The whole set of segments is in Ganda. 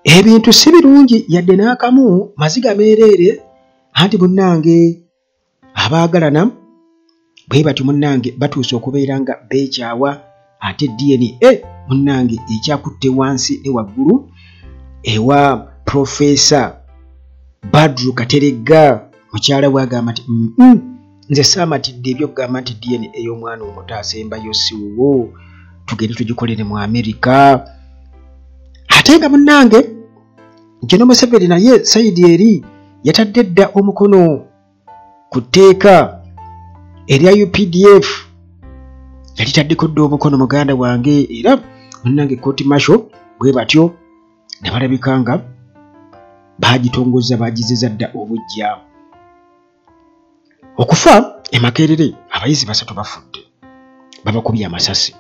ebintu si birungi yadde n'akamu maziga meereere anti munnange abaagalana bwe batyo munnange batuuse okubeera nga beekyawa ate DNA munnange ekyakutte wansi ne waggulu ewa Profesa Badru Kateregga mukyala bw'agamba nti nze saamatidde ebyokugamba nti DNA ey'omwana omuto asembayo siwo tugende tugikolere mu Amerika. Ate nga munnange General Museveni naye sayidi eri yatadde dda omukono ku tteeka erya UPDF yalitaddeko dda omukono muganda wange era munnange kooti masho bwe batyo ne balabika nga baagitongozza baagizizza dda obujja. Okufa e Makerere abayizi 3 bafudde babakubye amasasi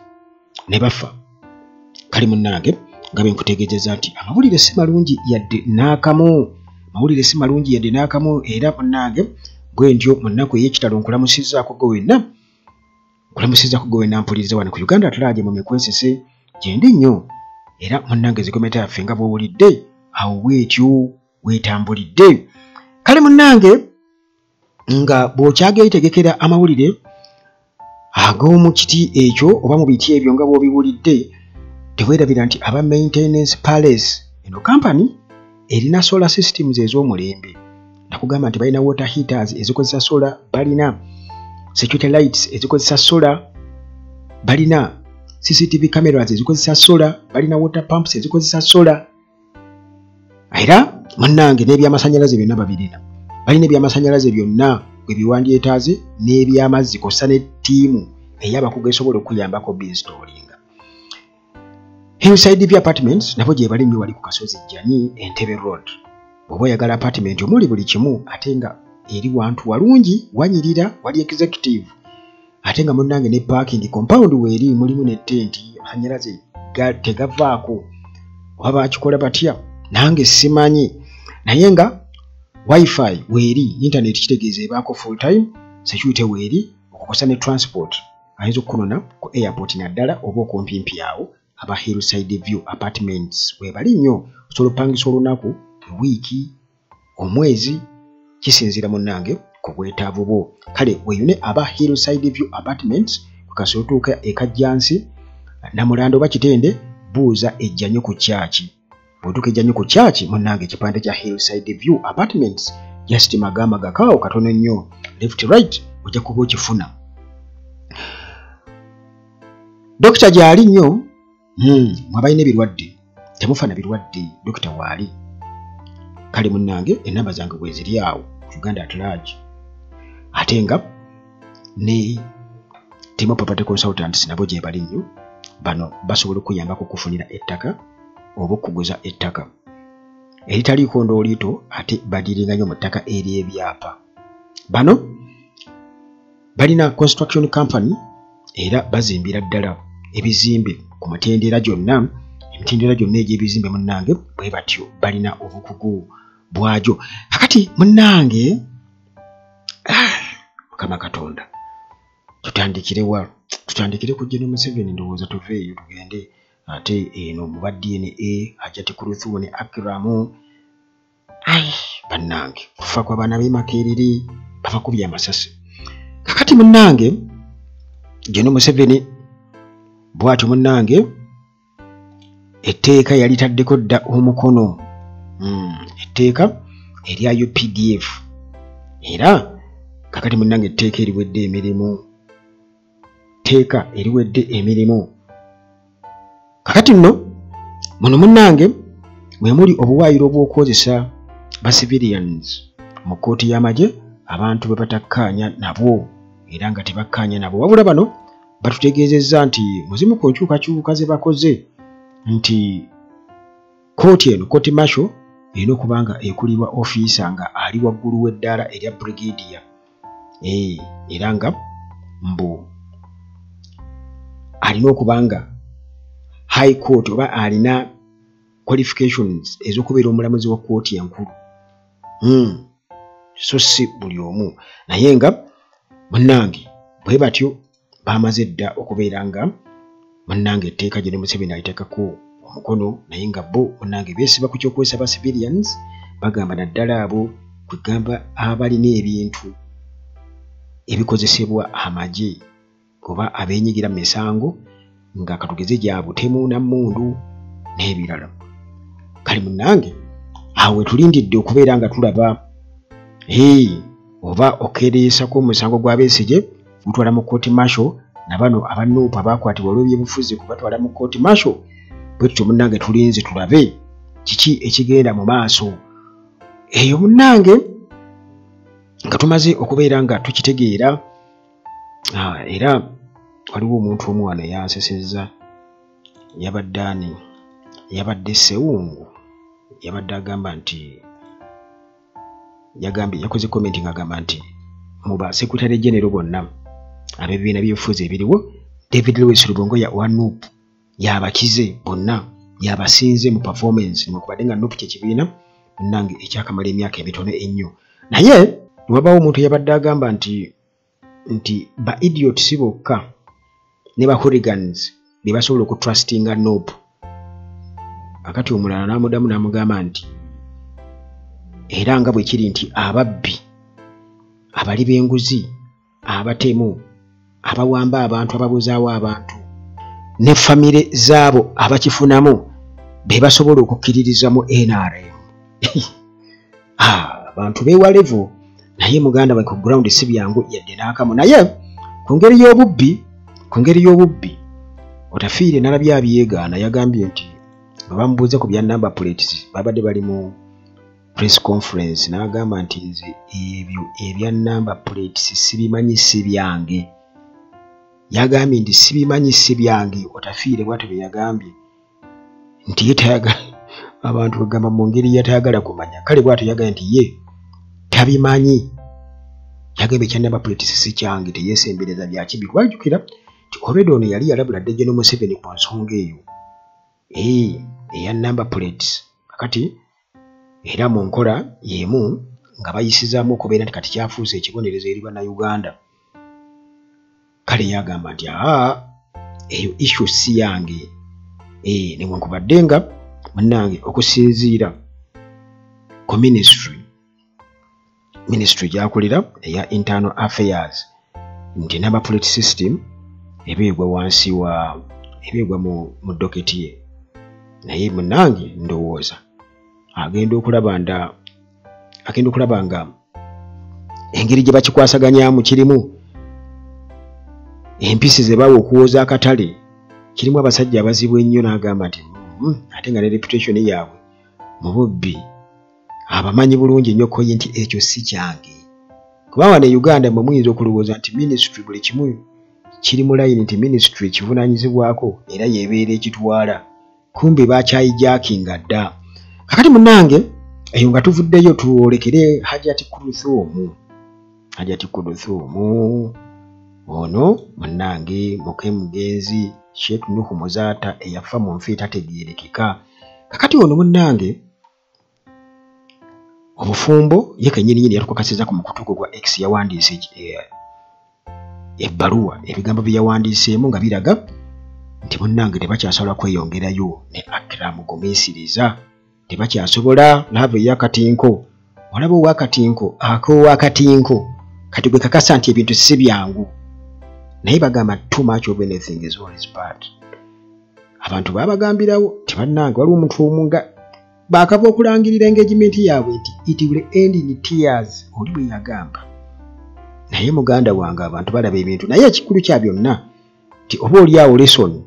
ne bafa. Kale munnange nga bwe nkutegeezezza nti amawulire si malungi yadde n'akamu, mawulire si malungi yadde n'akamu era munnange bwe ntyo mu nnaku ey'ekitalo nkulamusizzaako gwe wenna mpuliriza wano ku Uganda Atalaaje mu Mikwesese gye ndi nnyo era munnange zigometa yaffe nga bw'owulidde awo bwetyo weetambulidde. Kale munnange nga bw'okyageetegekera amawulire ag'omu kiti ekyo oba mu biti ebyo nga bw'obiwulidde teweerabira nti aba Maintenance Palace eno kampani erina solar systems ez'omulembe. Nakugamba nti balina water heaters ezikozesa solar, balina security lights ezikozesa solar, balina CCTV cameras ezikozesa solar, balina water pumps ezikozesa solar. Era munnange n'ebyamasanyalaze byonna babirina. Balina ebyamasanyalaze byonna bwe biwandyetaaze n'ebyamazzi kosa ne ttiimu ey'abakugu esobola okuyambako binstallinga. Hillside View Apartments nabo gye bali nnyo wali ku Kasozi Jani Entebbe Road. Bw'oba oyagala apartment omuli buli kimu ate nga eri wantu walungi wanyirira wali executive ate nga munnange ne parking compound weeri mulimu ne tenti amanyalaze tegavaako oba bakikola batya nange simanyi naye nga wifi weeri internet kitegeeza ebaako full time security weeri okukosa ne transport ayinza okukunona ku airport naddala oba okumpimpi awo aba Hillside View Apartments webali nnyo osobola opangisa olunaku wiiki omwezi kisinziira munnange ku bwetaavu bwo. Kale weyune aba Hillside View Apartments kukasa otuuka ekajjansi Namulando oba Kitende buuza ejjanyo ku kyaki. Bw'otuuka ejjanyo ku kyaki munnange ekipande kya Hillside View Apartments just magama gakaawo katono nnyo left right ojja kuba okifuna. Dokita gy'ali nnyo mwabalina ebirwadde temufana birwadde dokita waali. Kale munnange enamba zange bwe ziri awo Uganda Atalaaje ate nga ne Timo Property Consultants nabo gye bali nnyo bano basobola okuyambako okufunira ettaka oba okuguza ettaka eritaliiko ndooliito ate badiringa nnyo mu ttaka ery'ebyapa. Bano balina construction company era bazimbira ddala ebizimbe ku mitendera gyonna egy'ebizimbe munnange bwe batyo balina obukugu bwajo. Kakati munnange Mukama Katonda tutandikire ku General Museveni ndowooza tuveeyo tugende ate eno mu ba DNA Hajati Kuruthu ne Akramu bannange kufa kw'abaana b'e Makerere babakubye amasasi. Kakati munnange General Museveni bw'atyo munnange etteeka yalitaddeko dda omukono etteeka erya UPDF era kakati munnange etteeka eriwedde emirimu kakati nno muno munnange mwe muli obuwaayiro obw'okukozesa ba civilians mu kkooti y'amagye abantu bwe batakkaanya nabo era nga tebakkaanya nabo wabula bano batutegeezezza nti muzimu ku nkyukakyuka ze bakoze nti kooti masho erina okuba nga ekulirwa ofiisa nga ali waggulu w'eddaala erya brigadier era nga mbu alina okuba nga high court oba alina qualifications ez'okubeera omulamuzi wa kkooti enkulu so si buli omu naye nga munnange bwe batyo bamaze dda okubeera nga munnange etteeka General Museveni aliteekako omukono naye nga bo munnange beesiba ku ky'okwesaba civilians bagamba naddala abo kwegamba abalina ebintu ebikozesebwa amagye oba abeenyigira mu misango nga katugeze gya butemu na mmundu n'ebirala. Kale munnange awe tulindidde okubeera nga tulaba oba okeereesako omusango gwa Besigye gutwala mu kooti masho na bano abanuupu abakwatibwa olw'ebyobufuzi kubatwala mu kooti masho. Bwe tutyo munnange tulinze tulabe kiki ekigenda mu maaso. Eyo munnange nga tumaze okubeera nga tukitegeera era waliwo omuntu omu wano yansesezza yabadde Sewungu yabadde agamba nti yakoze comment ng'agamba nti mu ba Secretary General bonna ab'ebibiina by'ebifuzi ebiriwo David Lewis Rubongoya wa NUP yabakize bonna yabasinze mu performance nekubadde nga NUP kyekibiina munnange ekyakamala emyaka emitono ennyo. Naye wabaawo omuntu yabadde agamba nti ba idiot si bokka ne ba hooligans be basobola okutrustinga NUP. Akati omulala n'amudamu n'amugamba nti era nga bwe kiri nti ababbi abali b'enguzi abatemu abawamba abantu ababuzaawo abantu ne famire zaabo abakifunamu be basobola okukkiririza mu NRM. Abantu beewalevu naye muganda we ku ground si byangu yadde n'akamu. Naye ku ngeri y'obubbi otafiire nalabye abyegaana yagambye nti bwe bamubuuza ku bya number plates babadde bali mu press conference n'agamba nti nze ebyo ebya number plates sibimanyi si byange. Yagambye nti sibimanyi si byange. Otafiire bw'atyo bwe yagambye nti ye tayagala abantu bagamba mu ngeri yatayagala kumanya. Kale bw'atyo yagambye nti ye tabimanyi. Yagambye ekya number plates si kyange teyeesembereza byakibi. Twajjukira nti already ono yali yalabuladde General Museveni ku nsonga eyo eya number plates. Kakati era mu nkola y'emu nga bayisizaamu okubeera nti kati kyafuuse ekibonerezo eri bannayuganda. Kale yagamba nti eyo issue si yange. Newankubadde nga munnange okusinziira ku ministry gy'akolera eya internal affairs nti number plate system ebeegwa wansi ebeegwa mu doketi ye. Naye munnange ndowooza agenda okulaba nga engeri gye bakikwasaganyamu kirimu empisi ze bawa okuwooza akatale kirimu abasajja abazibu ennyo. N'agamba nti ate nga ne reputation yaabwe mu bubbi abamanyi bulungi ennyo koye nti ekyo si kyange. Kuba wano e Uganda mwe muyinza okulowooza nti ministry buli kimu kiri mu layini nti ministry kivunaanyizibwako era yeebeera ekitwala. Kumbe baakyayijakinga dda. Kakati munnange eyo nga tuvuddeyo tuolekere Hajati Kuduthumu ono munnange muke mugenzi Sheikh Nuhu Muzaata eyafa mu nfi etategeerekeka. Kakati ono munnange obufumbo ye kennyini yatukakasiza ku mukutu gwa X yawandiise ebbaluwa ebigambo bye yawandiiseemu nga biraga nti munnange tebakyasobola kweyongerayo ne Akram Gumisiriza. Tebakyasobola laavu ey'akatinko olaba ow'akatinko ak'ow'akatinko kati gwe kakasa nti ebintu si byangu. Naye bagamba too much of anything is always bad. Abantu babagambirawo tebannange waliwo omuntu omu nga baakava okulangirira engagement yaabwe nti it will end in tears oli bwe yagamba. Naye muganda wange abantu balaba ebintu naye ekikulu kya byonna nti oba oli awo lesson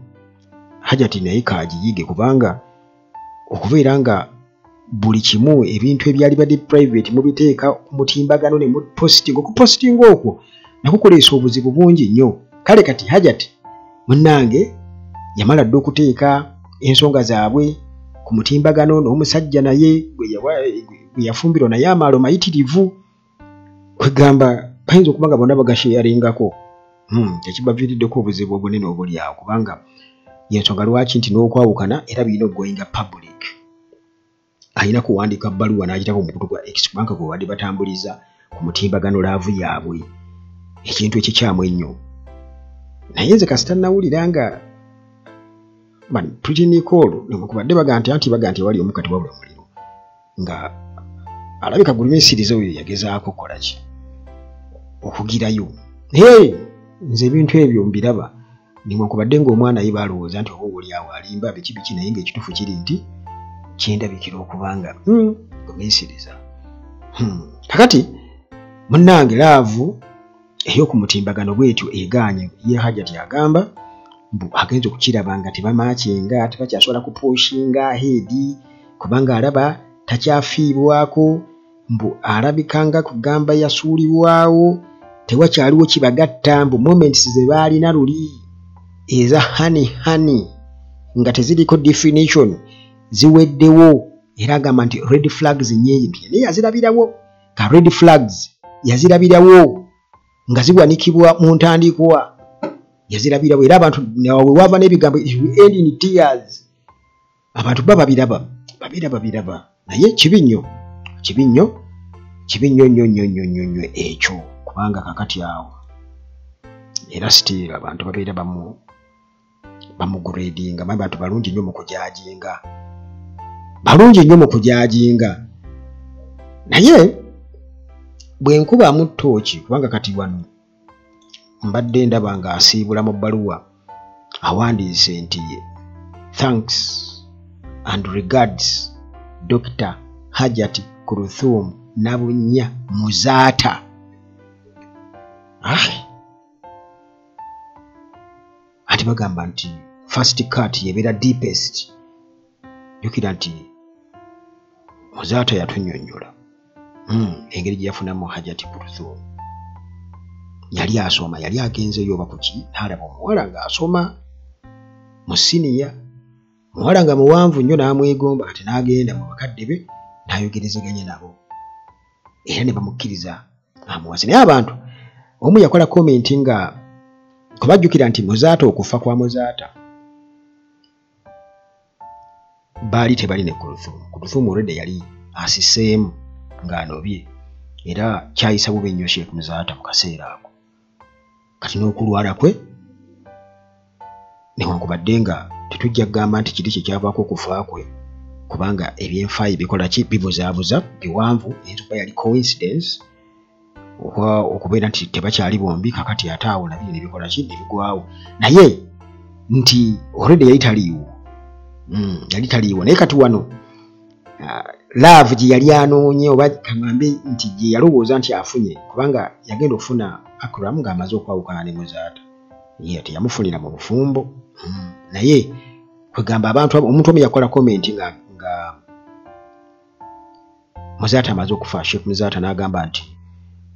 Hajati naye kaagiyige kubanga okubeera nga buli kimu ebintu ebyali badde private mubiteeka ku mutimbagano ne okupostinga okwo nakukoleesa obuzibu bungi nnyo. Kale kati Hajati munnange yamala dde okuteeka ensonga zaabwe ku mutimbagano n'omusajja naye gwe yafumbirwa naye amaalo mayitirivu kwegamba bayinza okuba nga bonna bagasheyaringako. Ekibaviiriddeko obuzibu obunene obuli awo kubanga yensonga lwaki nti n'okwawukana era birina okugoyinga public. Alina kuwandiika bbaluwa n'agitako mu mukutu gwa X kubanga gwe wadde batambuliza ku mutimbagano laavu yaabwe. Ekintu ekikyamu ennyo. Naye nze kasita nawulira nga bani Pretty Nicole nekubadde baga nti wali omukati wabula muliro nga alabika gulimisiriza oyo yagezaako kolaki okugirayo. Nze ebintu ebyo mbiraba nekubadde ng'omwana ye balowooza nti oba oli awo alimba biki naye ng'ekituufu kiri nti kyendabikira okubanga guminsiriza. Kakati munnange laavu ey'okumutimbagano bwetyo egaanye ye Hajati agamba mbu agenza okukiraba nga tebamaakinga tebakyasobola kupushinga heedi kubanga alaba takyafiibwako mbu alabikanga kugamba yasuulibwawo tewakyaliwo kibagatta mbu moments ze baalina luli eza hani nga teziriko definition ziweddewo era agamba nti red flags nnyingi naye yazirabirawo ka red flags yazirabirawo nga ziwanikibwa mu ntandikwa yazirabirawo era abantu nawe wava n'ebigambo end in tears abantu babiraba naye kibi nnyo ekyo kubanga kakati awo era still abantu babeera bamugradinga abantu balungi nnyo mu kujajinga naye bwe nkubamu ttooki kubanga kati wano mbadde ndaba nga asiibula mu bbaluwa awandiise nti thanks and regards Dr. Hajati Kurthum Nabunya Muzaata. Ati bagamba nti first cut yebeera deepest jukira nti Muzaata yatunnyonnyola engeri gye yafunamu Hajati Kurthum. Yali asoma yali agenzeyo oba kuki n'alaba omuwala ng'asoma mu siniya muwala nga muwanvu nnyo n'amwegomba ati n'agenda mu bakadde be n'ayogerezeganya nabo era ne bamukkiriza amuwase. Naye abantu omu yakola komenti nga kubajjukira nti Muzaata okufa kwa Muzaata baali tebali ne Kurthum already yali asiseemu ng'anobye era kyayisa bubi nnyo Sheikh Muzaata mu kaseera ako kati n'okulwala kwe newankubadde nga tetujja kugamba nti kiri kyekyavaako okufa kwe kubanga ebyenfaayi bikola ki bibuzaabuza biwanvu eyinza okuba yali coincidence okubeera nti tebakyali bombi kakati ate awo nabyo ne bikola ki ne bigwawo naye nti already yali taliiwo naye kati wano laavu gye yali anoonye oba kaŋŋambe nti gye yalowooza nti afunye kubanga yagenda okufuna Akram ng'amaze okwawukana ne Muzaata ye teyamufunira mu bufumbo naye kwegamba abantu omuntu omu yakola komenti nga Muzaata amaze okufa Sheikh Muzaata n'agamba nti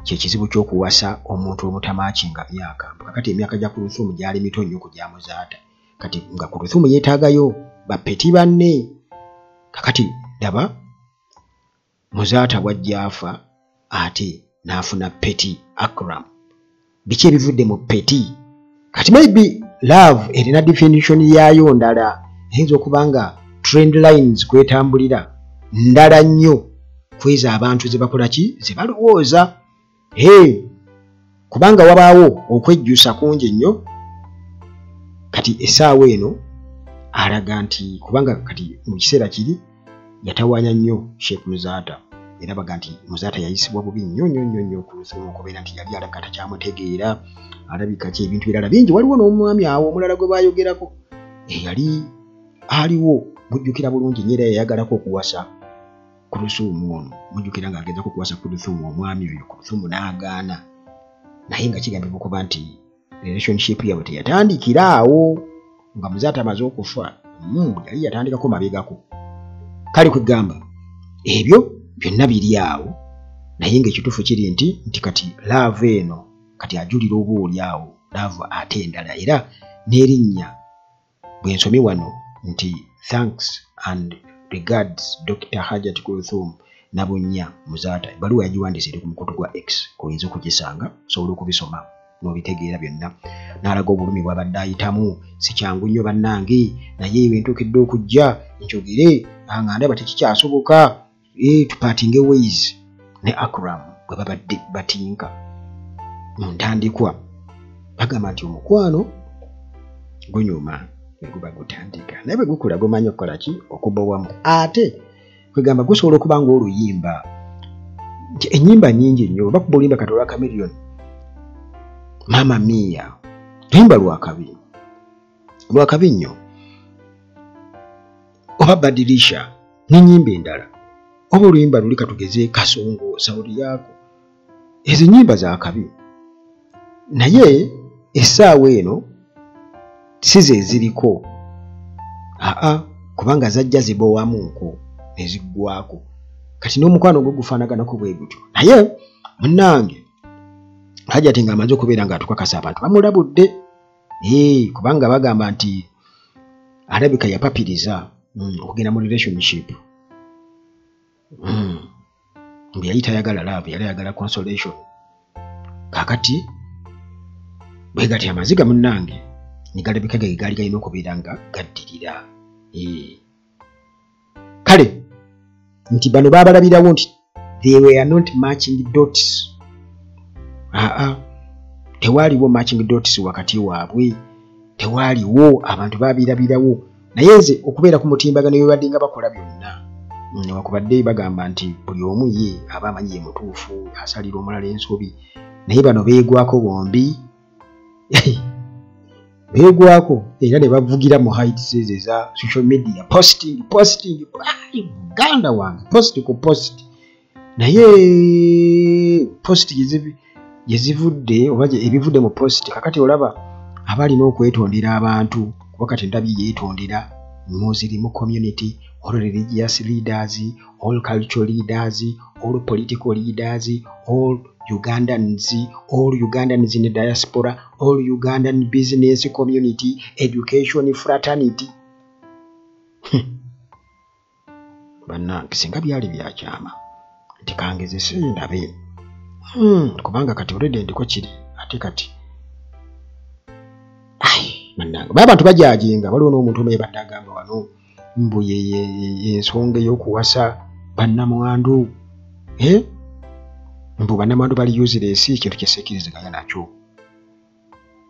kyekizibu ky'okuwasa omuntu omutamaakinga myaka kakati emyaka gya Kurthum gyali mito nnyo ku gya Muzaata kati nga Kurthum yeetaagayo bapeti banne kakati daba Muzaata bw'ajja afa ate n'afuna peti Akram biki ebivudde mu peti kati maybe love erina definition yayo ndala eyinza okuba nga trend lines kwetambulira ndala nnyo kwezo abantu ze bakola ki ze balowooza kubanga wabaawo okwejjusa kungi nnyo kati essaawa eno alaga nti kubanga kati mu kiseera kiri yatawaanya nnyo Sheikh Muzaata era baga nti Muzaata yayisibwa bubi nnyo Kurthum okubeera nti yali alabika takyamutegeera alabika ki ebintu birala bingi waliwo n'omwami awo omulala gwe baayogerako yali aliwo mujjukira bulungi nnyo era yayagalako okuwasa Kurthum ono mujjukira ng'agezako okuwasa Kurthum omwami oyo Kurthum n'agaana naye nga kigambibwa okuba nti relationship yabwe teyatandikira awo nga Muzaata amaze okufa yali yatandikako mabegako kale kwegamba ebyo byonna biri awo naye ng'ekituufu kiri nti kati laavu eno kati ajulira obuuli awo laavu ate endala era n'erinnya bwe nsomye wano nti thanks and regards Dr. Hajati Kurthum Nabunya Muzaata ebbaluwa yagiwandiise eri ku mukutu gwa X kuyinza okugisanga osobola okubisoma n'obitegeera byonna n'alaga obulumi bw'abadde ayitamu si kyangu nnyo bannange naye wentukidde okujja njogere nga ndaba tekikyasoboka tuparting ways ne Akram bwe babadde batinka mu ntandikwa bagamba nti omukwano gunyuma guba gutandika naye bwe gukula gumanya okukola ki okuba wamu ate kwegamba gusobola okuba ng'oluyimba nti ennyimba nnyingi nnyo bakuba oluyimba kati olwa Chameleone Mama Mia luyimba lwakabi nnyo oba Badilisha n'ennyimba endala oba oluyimba luli katugeze Kasongo Sauti Yako ezo nnyimba za kabi naye essaawa eno si ze ziriko kubanga zajja zibowamuko ne ziggwako kati n'omukwano gwo gufaanaganako bwe gutyo naye munnange Hajati nga amaze okubeera ng'atukakasa abantu bamulabudde kubanga bagamba nti alabika yapapiriza okugenda mu relationship mbi yali tayagala love yali ayagala consolation kakati bwe gati amaziga munnange nigalabika ge gaali galina okubeera nga gaddirira kale nti bano baabalabirawo nti they were not matching dots tewaaliwo matching dots wakati waabwe tewaaliwo abantu baabirabirawo naye nze okubeera ku mutimbagano bye badde nga bakola byonna wakubadde bagamba nti buli omu ye aba amanyi ye mutuufu asalira omulala ensobi naye bano beegwako bombi beegwako era ne bavugira mu heights eza social media posting muganda wange post ku post naye post yezivudde oba ebivudde mu post kakati olaba abalina okwetondera abantu kuba kati ndabye yeetondera Muslim community all religious leaders all cultural leaders all political leaders all Ugandans in the diaspora all Ugandan business community education fraternity bannange singa byali byakyama nti kangeze sindabe kubanga kati already ndiko kiri ate kati bannange abantu bajajinga waliwo n'omuntu omu yebadde agamba wano mbu ensonga ey'okuwasa bannamwandu mbu bannamwandu bali useless ekintu kyesekiriziganya nakyo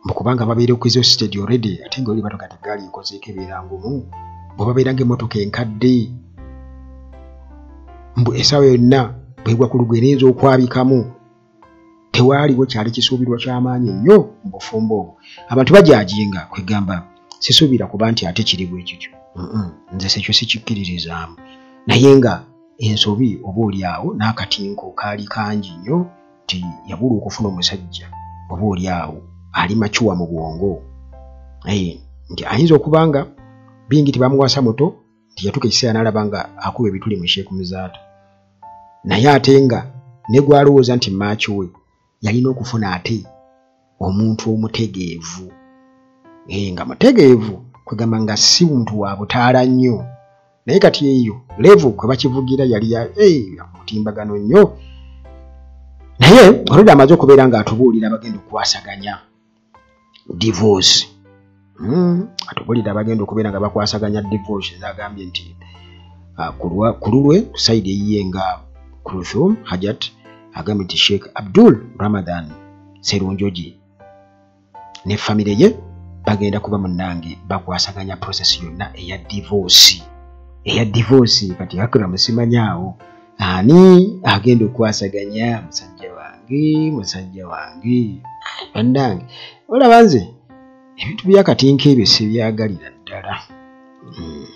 mbu kubanga babeera okwizo stage already ate nga oli bato kati gaali ekozeeko ebeera ngumu bwe babeera ng'emmotoka enkadde mbu essaawa yonna bwegwa ku lugwe ereyinza okwabikamu tewaaliwo kyali kisuubirwa ky'amaanyi ennyo mu bufumbo obwo abantu bajajinga kwegamba sisuubira kuba nti ate kiri bwe kityo nze sekyo sikikkiririzaamu naye nga ensobi oba oliawo n'akatinko kaali kangi nnyo nti yabula okufuna omusajja oba oliawo ali machuwa mu bwongo nti ayinza okuba nga bingi tebamuwasa muto nti yatuuka ekiseera n'alaba nga akuba ebituli mu Sheikh Muzaata naye ate nga ne gwalowooza nti maachi we yalina okufuna ate omuntu omutegeevu nga mutegeevu kwegamba nga si muntu wa butaala nnyo naye kati eyo level kwe bakivugira yali mutimbagano nnyo naye olwedde amaze okubeera ng'atubuulira bagenda okukwasaganya divorce atubuulira bagenda okubeera nga bakwasaganya divorce zagambye nti ku lulwe saidi eyiye nga Kulthum Hajat agambye nti Sheikh Abdul Ramadan Serunjoji ne famire ye bagenda kuba munnange bakwasaganya process yonna eya divorce kati Akram simanyaawo ani agenda okwasaganya musajja wange bannange olaba nze ebintu byakatinko ebyo sibyagalira ddala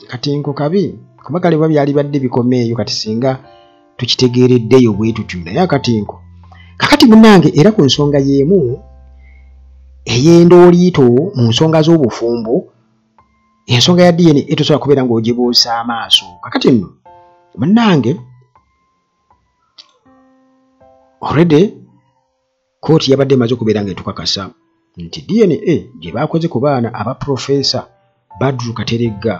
katinko kabi kuba kale byali badde bikomeeyo kati singa tukitegeereddeyo bwe tutyo naye akatinko kakati munnange era ku nsonga y'emu ey'endooliito mu nsonga z'obufumbo ensonga ya DNA etosobola kubeera ng'ogibuusa amaaso kakati nno munnange already kooti yabadde emaze okubeera ng'etukakasa nti DNA gye baakoze ku baana aba Professor Badru Kateregga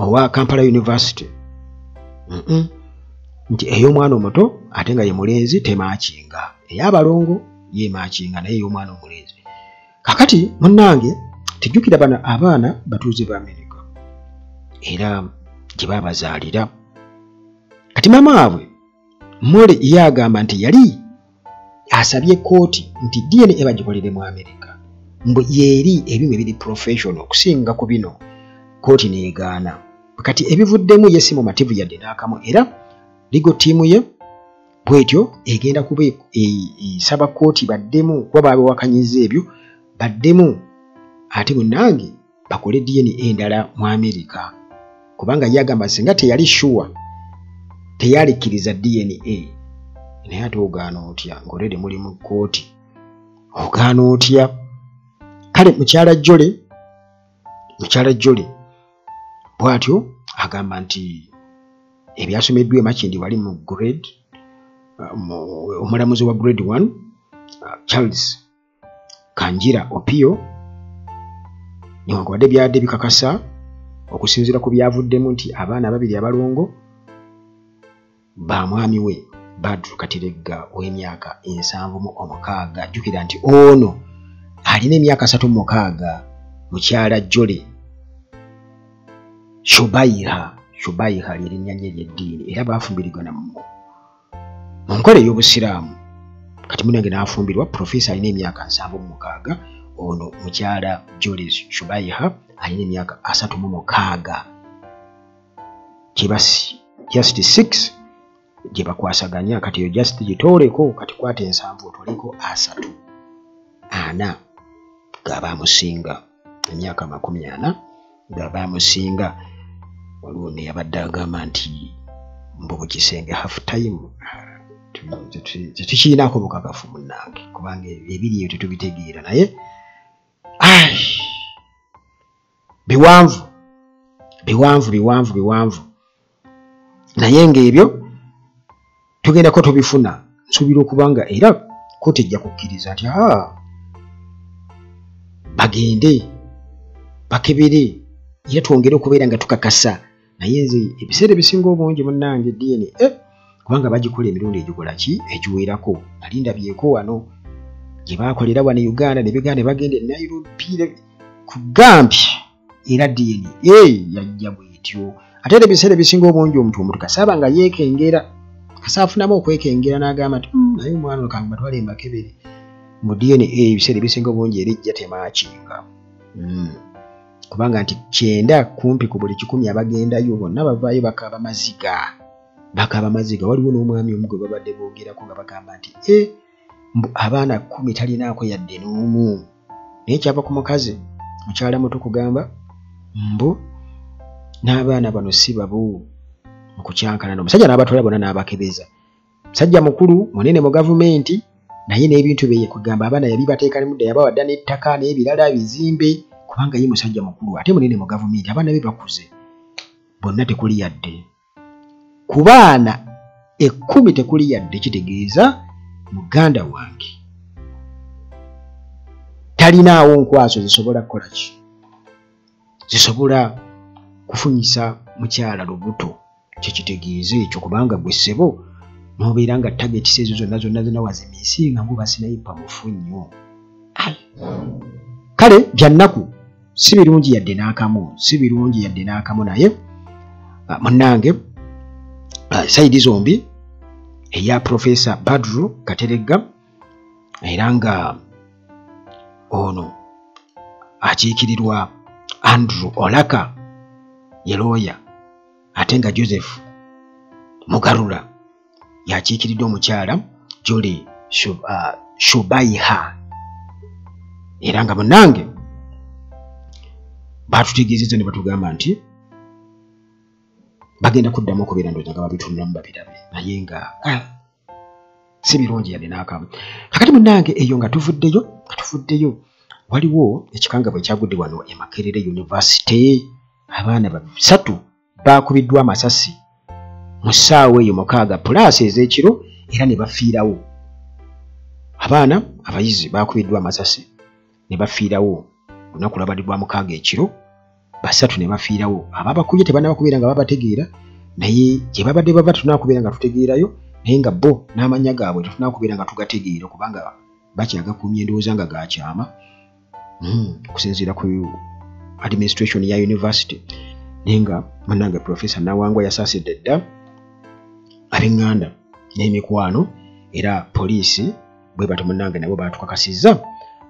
owa Kampala University nti ey'omwana omuto ate nga ye mulenzi temaakinga ey'abalongo ye maakinga naye ey'omwana omulenzi kakati munnange tujjukira bano abaana batuuze ba Amerika era gye baabazaalira kati maama waabwe Mole yagamba nti yali asabye kooti nti DNA bagikolere mu Amerika mbu yeri ebimu ebiri professional okusinga ku bino kooti neegaana kati ebivuddemu ye si mumativu yadde n'akamu era legal team ye bwetyo egenda kuba esaba kooti baddemu kuba babiwakanyiza ebyo baddemu ate munnange bakole DNA endala mu Amerika kubanga yagamba singa teyali sure teyalikkiriza DNA naye ate ogaana otya ng'olede muli mu kooti ogaana otya kale mukyala Jole bw'atyo agamba nti ebyasomeddwa emakindi wali mu grade omulamuzi wa grade 1 Charles Kanjira Opio newankubadde byadde bikakasa okusinziira ku byavuddemu nti abaana babiri abalongo ba mwami we Badru Kateregga ow'emyaka 76 jjukira nti ono alina emyaka 36 mukyala Jole Shubaiha lyerinnya lye ery'eddiini era baafumbirigana mu nkola ey'obusiraamu kati munange n'afumbirwa profesa alina emyaka 76 ono mukyala Jole Shubaiha alina emyaka 36 kibasi just 6 gye bakwasaganya kati yo just gitooleko kati kwata 7 otoleko 4 gabaamusinga emyaka 40 gabaamusinga waliwo neyabadde agamba nti mbu kisenge half time tetukirinako bukakafu munnange kubanga ebiri eyo tetubitegeera naye biwanvu naye ng'ebyo tugendako tubifuna nsuubira okubanga era kooti ejja kukkiriza nti bagende bakebere era twongere okubeera nga tukakasa naye nze ebiseera ebisinga obungi munnange DNA kubanga bagikola emirundi egikola ki egiwerako nalindabyeko wano gye baakolera wano Uganda ne biganda ne bagenda e Nairobi kugambye era DNA yajja bwetyo ate era ebiseera ebisinga obungi omuntu kasaba nga yeekengera kasaafunamu okwekengera n'agamba nti naye omwana okanga batwale mbakebere mu DNA ebiseera ebisinga obungi era ejja temaakinga kubanga nti 9 kumpi ku buli 10 abagendayo bonna bavaayo bakaaba maziga waliwo n'omwami omu gwe babadde boogerako nga bagamba nti abaana 10 talinaako yadde n'omu naye kyava ku mukazi mukyala muto kugamba mbu n'abaana bano si babu mu kukyankalana omusajja n'abatwala bonna n'abakebeza musajja mukulu munene mu gavumenti naye n'ebintu bye kugamba abaana yabi bateeka mudde yabawadda n'ettaka n'ebirala bizimbe kubanga ye musajja mukulu ate munene mu gavumenti abaana be bakuze bonna tekuli yadde ku baana 10 tekuli yadde kitegeeza muganda wange talinaawo nkwaso zisobola kukola ki zisobola kufunyisa mukyala lubuto kyekitegeeza ekyo kubanga gwe ssebo n'obeera nga tageti ezo zonna wazimiisinga ngo basinayipa mufunyo kale byannaku si birungi yadde n'akamu naye munnange saidi zombi eya Profesa Badru Kateregga era nga ono akiikirirwa Andrew Olaka ye lawyer ate nga Joseph Mugarula yakiikiridde omukyala Jole Shubaiha era nga munnange batutegeezezza ne batugamba nti bagenda kuddamu okubeera ndowooza nga babitunulamu babirabe naye nga si birungi yadde n'akamu kakati munnange eyo nga tuvuddeyo waliwo ekikangabwa ekyagudde wano e Makerere University abaana 3 baakubiddwa amasasi mu ssaawa eyo 6 pulaasi ez'ekiro era ne bafiirawo abaana abayizi baakubiddwa amasasi ne bafiirawo olunaku lwabadibwa 6 ekiro 3 ne bafiirawo ababakubye tebanabakubeera nga babategeera naye gye babadde bava tunakubeera nga tutegeerayo naye nga bo n'amanya gaabwe tetunakubeera nga tugategeera kubanga bakyagakumye endowooza nga gakyama okusinziira ku administration ya university naye nga munnange Profesa Nawangwa yasaasidde dda ab'eŋŋanda n'emikwano era poliisi bwe bato munnange nabo baatukakasizza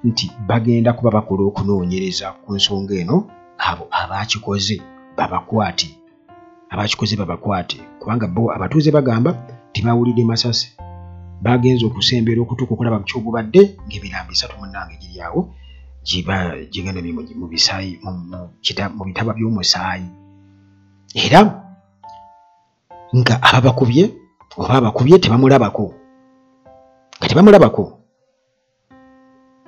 nti bagenda kuba bakola okunoonyereza ku nsonga eno, abo abakikoze babakwate kubanga bo abatuuze bagamba tibawulidde masasi, bagenze okusembera okutuuka okulaba kyogubadde ng'emirambo 3 munnange giri awo gigenda mu bisaayi mu bitaba by'omusaayi, era nga abakubye tebamulabako. Kati bamulabako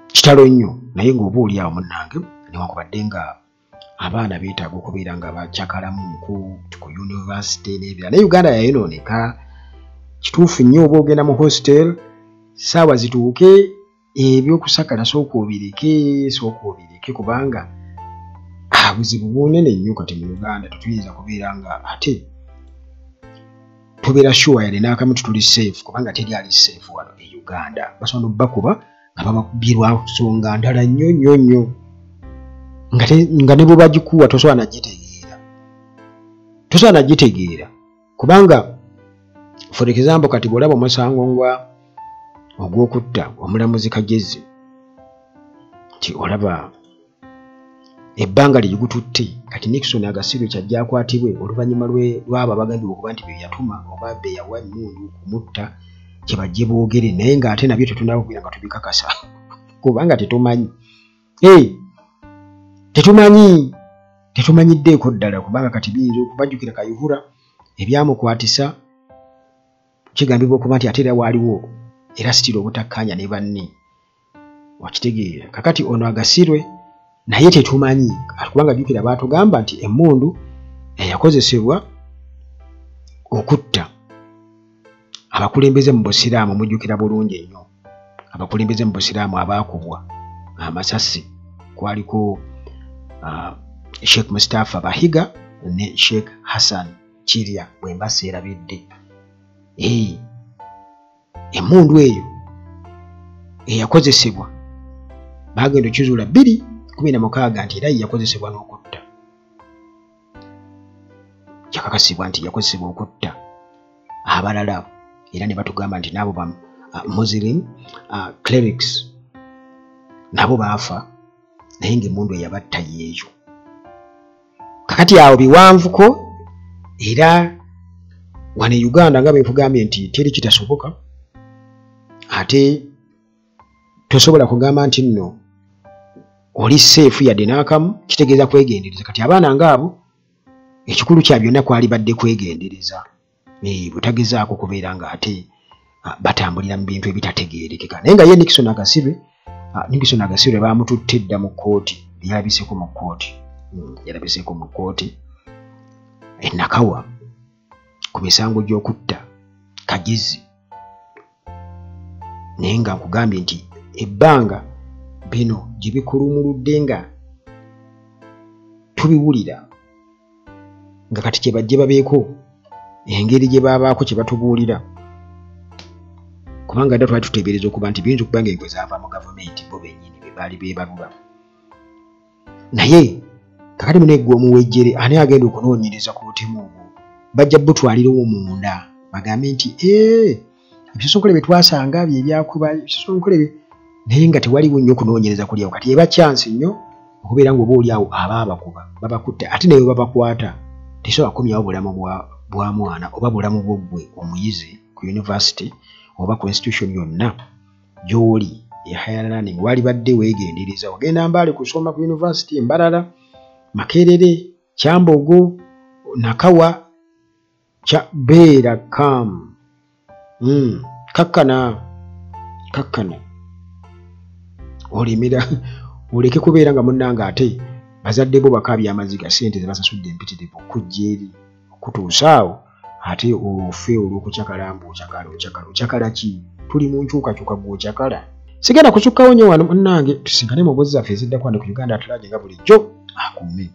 kitalo nnyo, naye ng'oba oli awo munnange newankubadde nga abaana beetaaga okubeera nga bakyakalamu ku yunivasite n'ebirala. Naye Uganda yayonooneka, kituufu nnyo oba ogenda mu hostel saawa zituuke ebyokusakala sooka obireke kubanga buzibu bunene nnyo kati mu Uganda. Tetuyinza kubeera nga ate tubeera sure yali n'akamu tutuli safe kubanga teri ali safe wano e Uganda. Basobola bakuba nga babakubye lwa nsonga ndala nnyo nga ne bwe bagikuwa tosobola nagitegeera kubanga for example kati bw'olaba omusango ogw'okutta omulamuzi Kagezi nti olaba ebbanga ligututte, kati Nixon Agasirwe kyajja akwatibwe oluvannyuma lw'abo abagambibwa okuba nti be yatuma oba be yawa emmundu kumutta kye bajje boogere, naye ng'ate nabyo tetunaba kubeera nga tubikakasa kubanga tetumanyi tetumanyiddeeko ddala kubanga kati biyinza okubajjukira Kayihura ebyamukwatisa kigambibwa okuba nti ate era waaliwo era sitira obutakkaanya ne banne, wakitegeera. Kakati ono Agasirwe naye tetumanyi kubanga jjukira baatugamba nti emmundu eyakozesebwa okutta abakulembeze mu Busiraamu, mujjukira bulungi ennyo abakulembeze mu Busiraamu abaakubwa amasasi kwaliko Sheikh Mustafa Bahiga ne Sheikh Hassan Kirya bwe mbasa erabidde. Emmundu eyo eyakozesebwa bagenda okizuula 216 nti era yakozesebwa n'okutta, kyakakasibwa nti yakozesebwa okutta abalala, era ne batugamba nti n'abo ba Muslim clerics nabo baafa, naye ng'emmundu eyabatta yeeyo. Kakati awo biwanvuko, era wano e Uganda nga beekugambye nti teri kitasoboka, ate tosobola kugamba nti nno oli safe yadde n'akamu, kitegeeza kwegendereza. Kati abaana ng'abo ekikulu kya byonna kwali badde kwegendereza, butagezaako kubeera nga ate batambulira mu bintu ebitategeerekeka. Naye nga ye Nixon Agasirwe baamututte dda mu kkooti, yalabiseeko mu kkooti e Nakawa ku misango gy'okutta Kagezi. Naye nga nkugambye nti ebbanga bino gye bikulumuludde nga tubiwulira nga kati kye bajje babeeko engeri gye baabaako kye batubuulira, kubanga dda twali tuteebereza okuba nti biyinza okuba nga enkwe zaava mu gavumenti bo bennyini be baali beebalula. Naye kakati muno eggwe omuwejjere ani agenda okunoonyereza ku butemu obwo, bajja butwalirawo munda bagambe nti ebisosonkole bye twasanga bye byakuba ebisosonkole bye, naye nga tewaliwo nnyo okunoonyereza kuli awo. Kati eba chance nnyo okubeera nga oba oli awo abakuba babakutte ate naye babakwata tesobola kukomyawo bulamu bwa mwana oba bulamu bw'oggwe omuyizi ku university oba ku institution yonna gy'oli e higher learning. Wali badde weegendereza, ogenda Mbale kusoma ku university Mbarara, Makerere, Kyambogo, Nakawa, beera kam kakkana olimira oleke kubeera nga munnanga ate bazadde bo bakaabya amaziga ssente ze basasudde empitirivu okujja eri okutuusa awo ate ofe olw'okucakala okyakala ki? Tuli mu nkyukakyuka gw'okyakala. Sigenda kusukkawo nnyo wano munnange, tusinkane mu mboozi zaffe eziddako wano ku Uganda At Large nga bulijjo akuume.